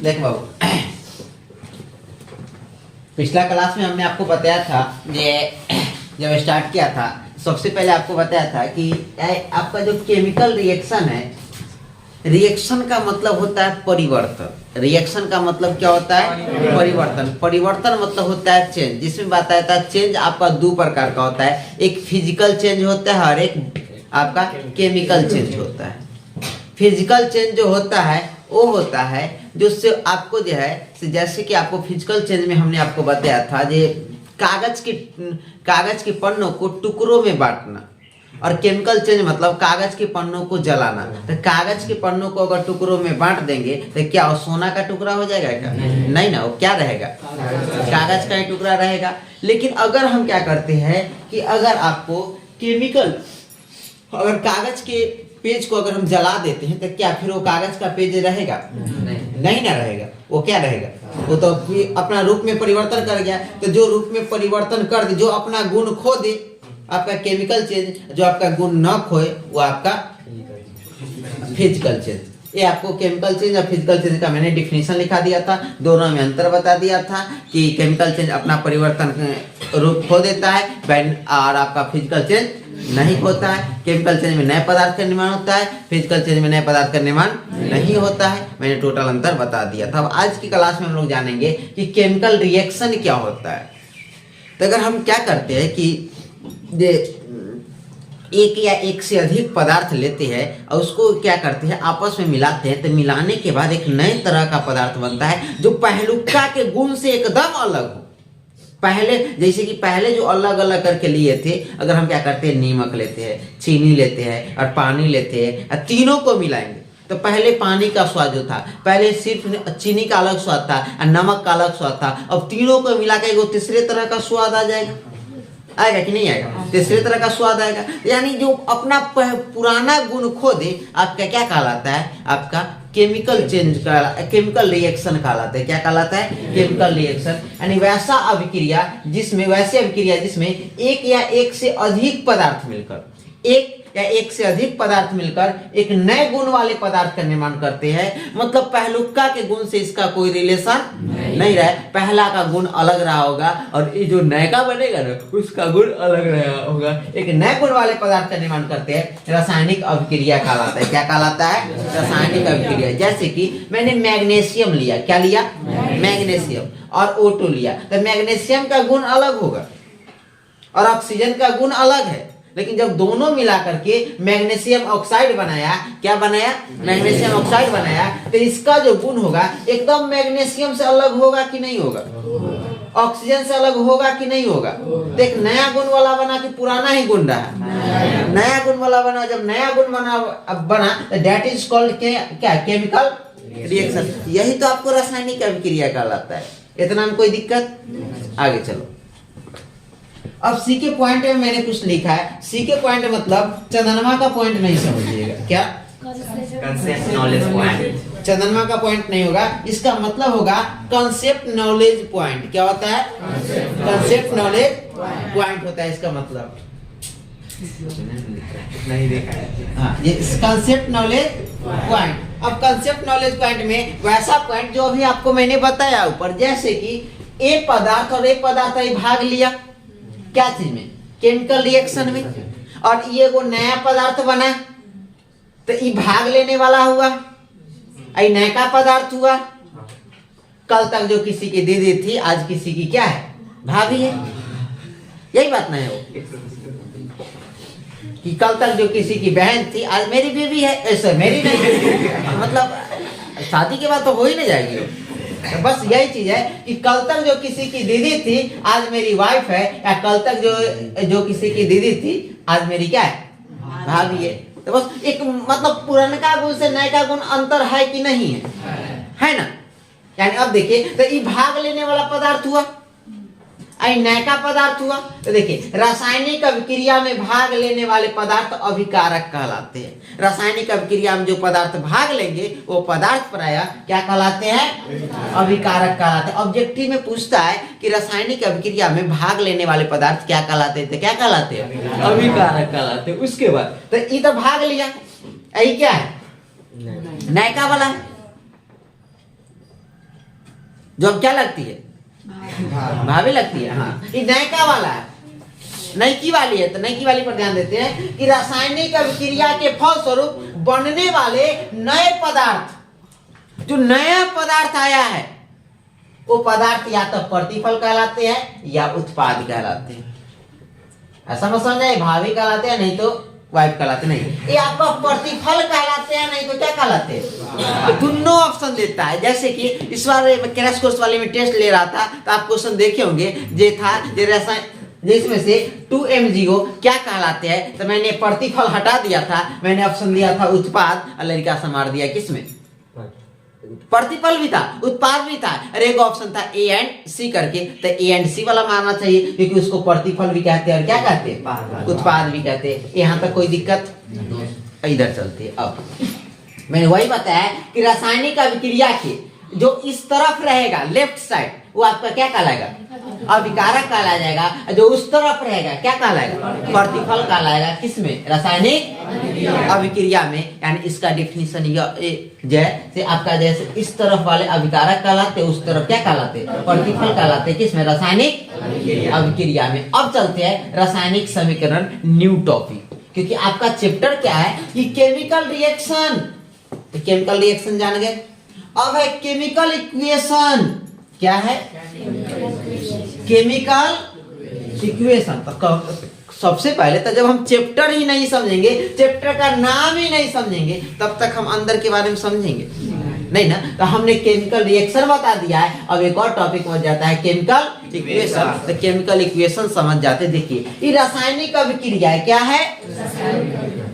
देख बाबू, पिछला क्लास में हमने आपको बताया था, ये जब स्टार्ट किया था सबसे पहले आपको बताया था कि आपका जो केमिकल रिएक्शन है, रिएक्शन का मतलब होता है परिवर्तन। रिएक्शन का मतलब क्या होता है? परिवर्तन। परिवर्तन मतलब होता है चेंज, जिसमें बताया था चेंज आपका दो प्रकार का होता है, एक फिजिकल चेंज होता है और एक आपका केमिकल चेंज होता है। फिजिकल चेंज जो होता है वो होता है जिससे आपको जो है, जैसे कि आपको फिजिकल चेंज में हमने आपको बताया था जे कागज के पन्नों को टुकड़ों में बांटना, और केमिकल चेंज मतलब कागज के पन्नों को जलाना। तो कागज के पन्नों को अगर टुकड़ों में बांट देंगे तो क्या वो सोना का टुकड़ा हो जाएगा क्या? नहीं ना, वो क्या रहेगा? कागज का ही टुकड़ा रहेगा। लेकिन अगर हम क्या करते हैं कि अगर आपको केमिकल, अगर कागज के पेज को अगर हम जला देते हैं तो क्या फिर वो कागज का पेज रहेगा? नहीं ना रहेगा। वो क्या रहेगा? वो तो अपना रूप में परिवर्तन कर गया। तो जो रूप में परिवर्तन कर दे, जो अपना गुण खो दे, आपका केमिकल चेंज। जो आपका गुण न खोए वो आपका फिजिकल चेंज। ये आपको केमिकल चेंज और फिजिकल चेंज का मैंने डिफिनेशन लिखा दिया था, दोनों में अंतर बता दिया था कि केमिकल चेंज अपना परिवर्तन रूप खो देता है और आपका फिजिकल चेंज नहीं होता है। केमिकल चेंज में नए पदार्थ का निर्माण होता है, फिजिकल चेंज में नए पदार्थ का निर्माण नहीं होता है। मैंने टोटल अंतर बता दिया था। अब आज की क्लास में हम लोग जानेंगे कि केमिकल रिएक्शन क्या होता है। तो अगर हम क्या करते हैं कि एक या एक से अधिक पदार्थ लेते हैं और उसको क्या करते हैं, आपस में मिलाते हैं, तो मिलाने के बाद एक नए तरह का पदार्थ बनता है जो पहलुका के गुण से एकदम अलग हो। पहले जैसे कि पहले जो अलग अलग करके लिए थे, अगर हम क्या करते हैं, नीमक लेते हैं, चीनी लेते हैं और पानी लेते हैं और तीनों को मिलाएंगे, तो पहले पानी का स्वाद जो था, पहले सिर्फ चीनी का अलग स्वाद था और नमक का अलग स्वाद था। अब तीनों को मिला के वो तीसरे तरह का स्वाद आ जाएगा। आएगा कि नहीं आएगा? तीसरे तरह का स्वाद आएगा। यानी जो अपना पुराना गुण खो दे, आपका क्या कहलाता है? आपका केमिकल चेंज का, केमिकल रिएक्शन कहलाता है। क्या कहलाता है? Chemical reaction. यानी वैसा अभिक्रिया जिसमें एक या एक से अधिक पदार्थ मिलकर, एक या एक से अधिक पदार्थ मिलकर एक नए गुण वाले पदार्थ का निर्माण करते हैं। मतलब पहलुका के गुण से इसका कोई रिलेशन नहीं रहा। पहला का गुण अलग रहा होगा और ये जो नया का बनेगा ना, उसका गुण अलग रहा होगा। एक नए गुण वाले पदार्थ का निर्माण करते हैं, रासायनिक अभिक्रिया कहलाता है। क्या कहलाता है? रासायनिक अभिक्रिया। जैसे कि मैंने मैग्नीशियम लिया, क्या लिया? मैग्नीशियम, और O2 लिया, तो मैग्नीशियम का गुण अलग होगा और ऑक्सीजन का गुण अलग है। लेकिन जब दोनों मिला करके मैग्नीशियम ऑक्साइड बनाया, क्या बनाया? मैग्नीशियम ऑक्साइड बनाया, तो इसका जो गुण होगा एकदम मैग्नीशियम से अलग होगा कि नहीं होगा? ऑक्सीजन से अलग होगा कि नहीं होगा? तो एक नया गुण वाला बना कि पुराना ही गुण रहा? नया गुण वाला बना। जब नया गुण बना तो दैट इज कॉल्ड क्या? Chemical reaction. यही तो आपको रासायनिक अभिक्रिया कहलाता है। इतना में कोई दिक्कत? आगे चलो। अब सी के पॉइंट में मैंने कुछ लिखा है। सी के पॉइंट मतलब चंद्रमा का पॉइंट नहीं समझिएगा। क्या? Concept knowledge point. चंद्रमा का पॉइंट नहीं होगा, इसका मतलब होगा कंसेप्ट नॉलेज पॉइंट। क्या होता है? कंसेप्ट नॉलेज पॉइंट होता है इसका मतलब। नहीं देखा है। हाँ, ये कंसेप्ट नॉलेज पॉइंट। अब कंसेप्ट नॉलेज पॉइंट में वैसा पॉइंट जो अभी आपको मैंने बताया ऊपर, जैसे कि ए पदार्थ और ए पदार्थ भाग लिया, क्या चीज में? केमिकल रिएक्शन में। और ये वो नया पदार्थ बना, तो ये भाग लेने वाला हुआ, ये नया का पदार्थ हुआ। कल तक जो किसी की दीदी थी, आज किसी की क्या है? भाभी है। यही बात नहीं है वो कि कल तक जो किसी की बहन थी, आज मेरी बीवी है, ऐसा मेरी नहीं। मतलब शादी के बाद तो हो ही नहीं जाएगी। तो बस यही चीज है कि कल तक जो किसी की दीदी थी, आज मेरी वाइफ है, या कल तक जो किसी की दीदी थी, आज मेरी क्या है? भाभी है। तो बस एक मतलब पुराना गुण से नए का गुण अंतर है कि नहीं है ना? यानी अब देखिए, तो ये भाग लेने वाला पदार्थ हुआ, नया का पदार्थ हुआ। तो देखिए, रासायनिक अभिक्रिया में भाग लेने वाले पदार्थ अभिकारक कहलाते हैं। रासायनिक अभिक्रिया में जो पदार्थ भाग लेंगे वो पदार्थ प्रायः क्या कहलाते हैं? अभिकारक कहलाते हैं। ऑब्जेक्टिव में पूछता है कि रासायनिक अभिक्रिया में भाग लेने वाले पदार्थ क्या कहलाते हैं? तो क्या कहलाते हैं? अभिकारक कहलाते हैं। उसके बाद तो ये तो भाग लिया, यही क्या है? नया वाला है। जो अब क्या लगती है, भाभी लगती है। हाँ, ये नयका वाला है, नयकी वाली है। तो नयकी वाली पर ध्यान देते हैं कि रासायनिक अभिक्रिया के फलस्वरूप बनने वाले नए पदार्थ, जो नया पदार्थ आया है, वो पदार्थ या तो प्रतिफल कहलाते हैं या उत्पाद कहलाते हैं। ऐसा मत समझे भावी कहलाते हैं नहीं तो वाइफ कहलाते नहीं, ये आपका प्रतिफल कहलाते हैं नहीं तो क्या कहलाते हैं। दोनों ऑप्शन देता है। जैसे कि इस बार मैं क्रैश कोर्स वाले में टेस्ट ले रहा था तो आप क्वेश्चन देखे होंगे, जे था जे रसायन जिसमें से 2MgO क्या कहलाते हैं, तो मैंने प्रतिफल हटा दिया था, मैंने ऑप्शन दिया था उत्पाद और लड़का से मार दिया किसमें, प्रतिफल भी था उत्पाद भी था, और एक ऑप्शन था A and C करके, तो A and C वाला मारना चाहिए क्योंकि उसको प्रतिफल भी कहते हैं और क्या कहते हैं, उत्पाद भी कहते हैं। यहाँ तक कोई दिक्कत, इधर चलते हैं। अब मैंने वही बताया कि रासायनिक अभिक्रिया के जो इस तरफ रहेगा लेफ्ट साइड, वो आपका क्या कहलाएगा, अभिकारक कहलाया जाएगा। जो उस तरफ रहेगा क्या कहलाएगा, प्रतिफल कहलाएगा। किसमें, रासायनिक अभिक्रिया में। यानी इसका डेफिनेशन जैसे आपका जैसे इस तरफ वाले अभिकारक कहलाते, उस तरफ क्या कहलाते, प्रतिफल कहलाते। किसमें, रासायनिक अभिक्रिया में। अब चलते हैं रासायनिक समीकरण, न्यू टॉपिक, क्योंकि आपका चैप्टर क्या है कि केमिकल रिएक्शन। तो केमिकल रिएक्शन जान गए। अब है केमिकल इक्वेशन। क्या है, केमिकल इक्वेशन। सबसे पहले तो जब हम चैप्टर ही नहीं समझेंगे, चैप्टर का नाम ही नहीं समझेंगे, तब तक हम अंदर के बारे में समझेंगे नहीं ना। तो हमने केमिकल रिएक्शन बता दिया है, अब एक और टॉपिक बन जाता है केमिकल इक्वेशन। तो केमिकल इक्वेशन समझ जाते। देखिए ये रासायनिक अभिक्रिया है, क्या है,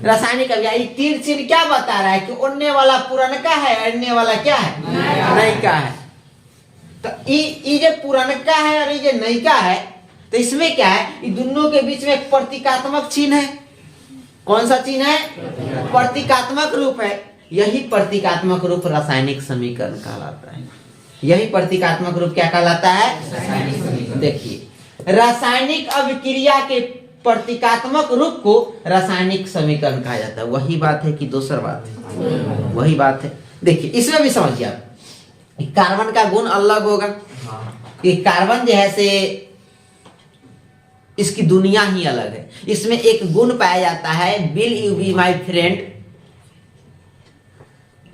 रासायनिक अभिक्रिया। ये तीर चिन्ह क्या बता रहा है कि उड़ने वाला पुरनका है, अड़ने वाला क्या है, नयका है। तो ये जो पुरनका है और ये जो नयका है, तो इसमें क्या है, ये दोनों के बीच में एक प्रतीकात्मक चिन्ह है। कौन सा चिन्ह है, प्रतीकात्मक रूप है। यही प्रतीकात्मक रूप रासायनिक समीकरण कहलाता है। यही प्रतीकात्मक रूप क्या कहलाता है, रासायनिक समीकरण। देखिए रासायनिक अभिक्रिया के प्रतीकात्मक रूप को रासायनिक समीकरण कहा जाता है। वही बात है कि दूसरा बात है, वही बात है। देखिए इसमें भी समझिए आप, कार्बन का गुण अलग होगा। कि कार्बन जो है से इसकी दुनिया ही अलग है। इसमें एक गुण पाया जाता है, will you be my friend.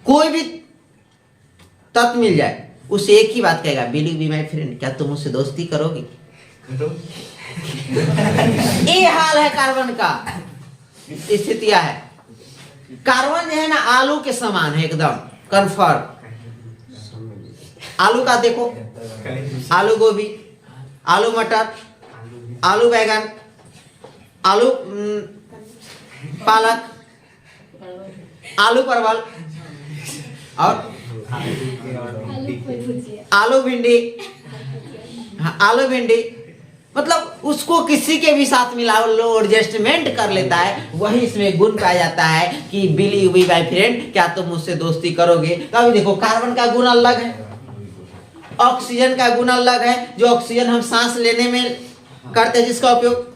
कोई भी तत्व मिल जाए उसे एक ही बात कहेगा, will you be my friend, क्या तुम मुझसे दोस्ती करोगी। ये हाल है कार्बन का, स्थितियां है। कार्बन जो है ना आलू के समान है एकदम कन्फर्म। आलू का देखो, आलू गोभी, आलू मटर, आलू बैगन, आलू पालक, आलू परवल और आलू भिंडी। हाँ, आलू भिंडी मतलब उसको किसी के भी साथ मिला लो, एडजस्टमेंट कर लेता है। वही इसमें गुण पाया जाता है कि will you be my friend, क्या तुम मुझसे दोस्ती करोगे। तो अभी देखो कार्बन का गुण अलग है, ऑक्सीजन का गुण अलग है। जो ऑक्सीजन हम सांस लेने में करते हैं, जिसका उपयोग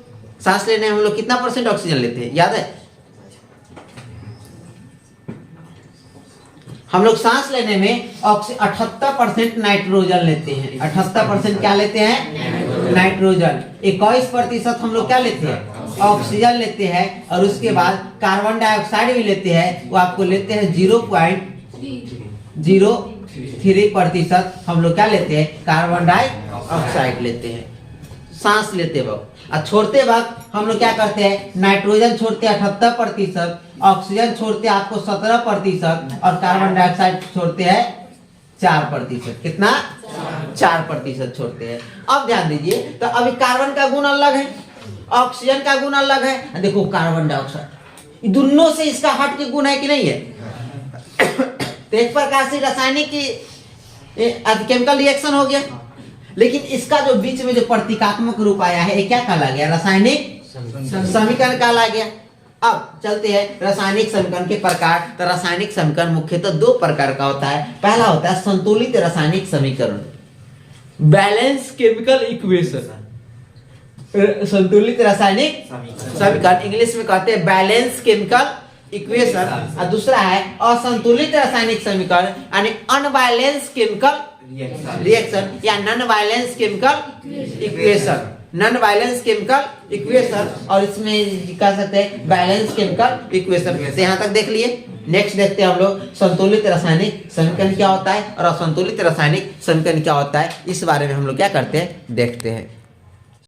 सांस लेने में हम लोग कितना % ऑक्सीजन लेते हैं, याद है। हम लोग सांस लेने में 78% नाइट्रोजन लेते हैं। 78% क्या लेते हैं, नाइट्रोजन। 21% हम लोग क्या लेते हैं, ऑक्सीजन लेते हैं। और उसके बाद कार्बन डाइऑक्साइड भी लेते हैं, वो आपको लेते हैं 0.03% हम लोग क्या लेते हैं, कार्बन डाइऑक्साइड लेते हैं सांस लेते वक्त। और छोड़ते वक्त हम लोग क्या करते हैं, नाइट्रोजन छोड़ते हैं 78%, ऑक्सीजन छोड़ते हैं आपको 17% और कार्बन डाइऑक्साइड छोड़ते हैं 4%। कितना, 4% छोड़ते हैं। अब ध्यान दीजिए, तो अभी कार्बन का गुण अलग है, ऑक्सीजन का गुण अलग है। देखो कार्बन डाइऑक्साइड दोनों से इसका हट के गुण है कि नहीं है। तो एक प्रकार से रासायनिक केमिकल रिएक्शन हो गया, लेकिन इसका जो बीच में जो प्रतीकात्मक रूप आया है, ये क्या कहला गया, रासायनिक समीकरण कहला गया। अब चलते हैं रासायनिक समीकरण के प्रकार। तो रासायनिक समीकरण मुख्यतः दो प्रकार का होता है। पहला होता है संतुलित रासायनिक समीकरण, बैलेंस केमिकल इक्वेशन। संतुलित रासायनिक समीकरण इंग्लिश में कहते हैं बैलेंस केमिकल इक्वेशन और दूसरा है असंतुलित रासायनिक समीकरण यानी अनबैलेंस केमिकल रिएक्शन या non violence chemical equation, non violence chemical equation और इसमें कह सकते हैं बैलेंस केमिकल इक्वेशन। तो यहाँ तक देख लिए। नेक्स्ट देखते हैं हम लोग संतुलित रासायनिक समीकरण क्या होता है और असंतुलित रासायनिक समीकरण क्या होता है, इस बारे में हम लोग क्या करते हैं देखते हैं।